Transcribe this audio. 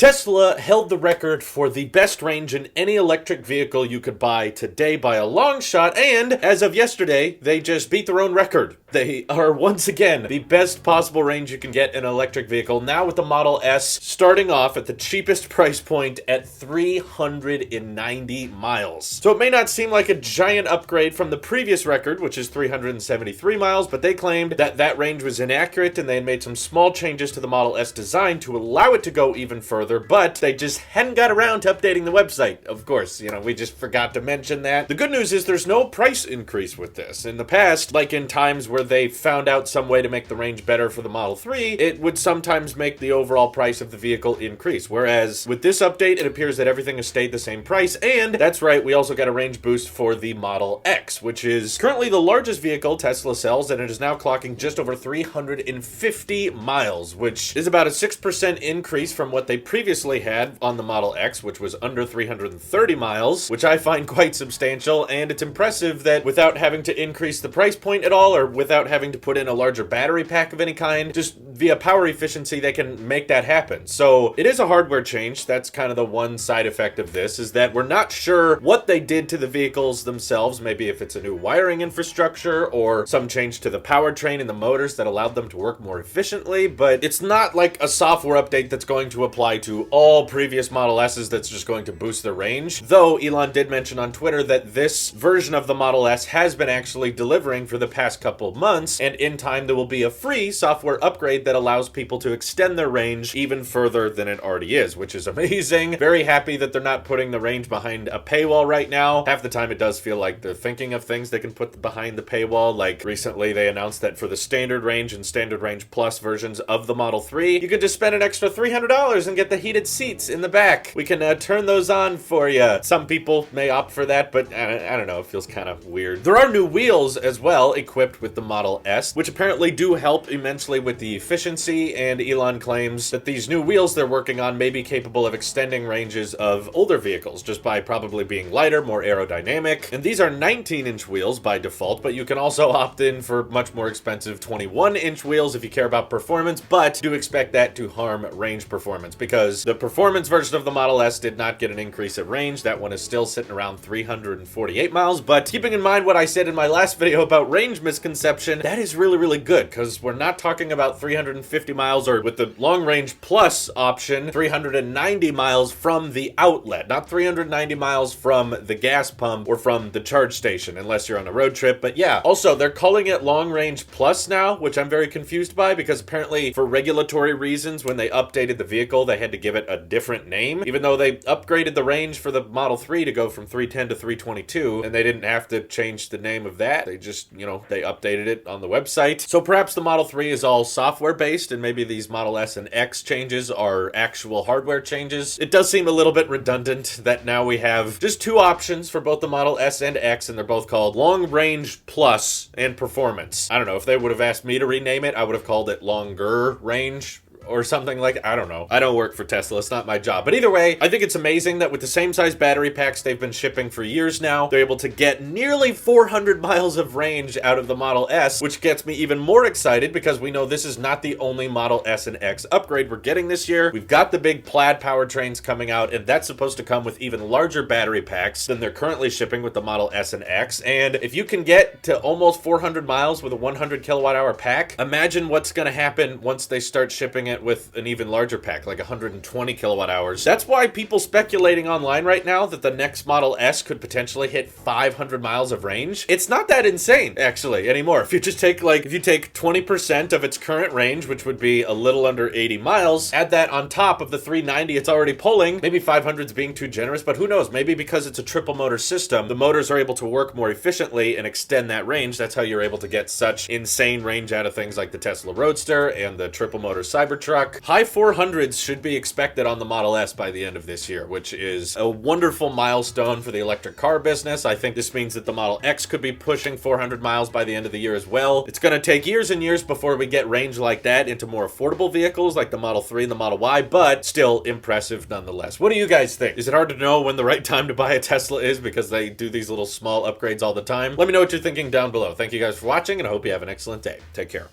Tesla held the record for the best range in any electric vehicle you could buy today by a long shot, and as of yesterday, they just beat their own record. They are once again the best possible range you can get in an electric vehicle, now with the Model S starting off at the cheapest price point at 390 miles. So it may not seem like a giant upgrade from the previous record, which is 373 miles, but they claimed that that range was inaccurate and they had made some small changes to the Model S design to allow it to go even further, but they just hadn't got around to updating the website. Of course, we just forgot to mention that. The good news is there's no price increase with this. In the past, like in times where they found out some way to make the range better for the Model 3, it would sometimes make the overall price of the vehicle increase. Whereas with this update, it appears that everything has stayed the same price, and that's right, we also got a range boost for the Model X, which is currently the largest vehicle Tesla sells, and it is now clocking just over 350 miles, which is about a 6% increase from what they previously had on the Model X, which was under 330 miles, which I find quite substantial, and it's impressive that without having to increase the price point at all, or without having to put in a larger battery pack of any kind, just via power efficiency, they can make that happen. So it is a hardware change. That's kind of the one side effect of this, is that we're not sure what they did to the vehicles themselves, maybe if it's a new wiring infrastructure or some change to the powertrain and the motors that allowed them to work more efficiently, but it's not like a software update that's going to apply to all previous Model S's that's just going to boost the range. Though Elon did mention on Twitter that this version of the Model S has been actually delivering for the past couple of months, and in time there will be a free software upgrade that allows people to extend their range even further than it already is, which is amazing. Very happy that they're not putting the range behind a paywall right now. Half the time it does feel like they're thinking of things they can put behind the paywall. Like recently they announced that for the standard range and standard range plus versions of the Model 3, you can just spend an extra $300 and get the heated seats in the back. We can turn those on for you. Some people may opt for that, but I don't know, it feels kind of weird. There are new wheels as well equipped with the Model S, which apparently do help immensely with the efficiency, and Elon claims that these new wheels they're working on may be capable of extending ranges of older vehicles just by probably being lighter, more aerodynamic. And these are 19-inch wheels by default, but you can also opt in for much more expensive 21-inch wheels if you care about performance, but do expect that to harm range performance because the performance version of the Model S did not get an increase at range. That one is still sitting around 348 miles, but keeping in mind what I said in my last video about range misconception, that is really, really good because we're not talking about 350 miles or with the long range plus option, 390 miles from the outlet, not 390 miles from the gas pump or from the charge station, unless you're on a road trip. But yeah, also they're calling it long range plus now, which I'm very confused by because apparently for regulatory reasons, when they updated the vehicle, they had to give it a different name, even though they upgraded the range for the Model 3 to go from 310 to 322, and they didn't have to change the name of that. They just, they updated it on the website. So perhaps the Model 3 is all software based, and maybe these Model S and X changes are actual hardware changes. It does seem a little bit redundant that now we have just two options for both the Model S and X, and they're both called Long Range Plus and Performance. I don't know, if they would have asked me to rename it, I would have called it Longer Range or something like, I don't know. I don't work for Tesla. It's not my job. But either way, I think it's amazing that with the same size battery packs they've been shipping for years now, they're able to get nearly 400 miles of range out of the Model S, which gets me even more excited because we know this is not the only Model S and X upgrade we're getting this year. We've got the big plaid powertrains coming out, and that's supposed to come with even larger battery packs than they're currently shipping with the Model S and X. And if you can get to almost 400 miles with a 100 kilowatt hour pack, imagine what's going to happen once they start shipping it with an even larger pack, like 120 kilowatt hours. That's why people speculating online right now that the next Model S could potentially hit 500 miles of range. It's not that insane, actually, anymore. If you just take, if you take 20% of its current range, which would be a little under 80 miles, add that on top of the 390 it's already pulling, maybe 500 is being too generous, but who knows? Maybe because it's a triple motor system, the motors are able to work more efficiently and extend that range. That's how you're able to get such insane range out of things like the Tesla Roadster and the triple motor Cybertruck. High 400s should be expected on the Model S by the end of this year, which is a wonderful milestone for the electric car business. I think this means that the Model X could be pushing 400 miles by the end of the year as well. It's going to take years and years before we get range like that into more affordable vehicles like the Model 3 and the Model Y, but still impressive nonetheless. What do you guys think? Is it hard to know when the right time to buy a Tesla is because they do these little small upgrades all the time? Let me know what you're thinking down below. Thank you guys for watching, and I hope you have an excellent day. Take care.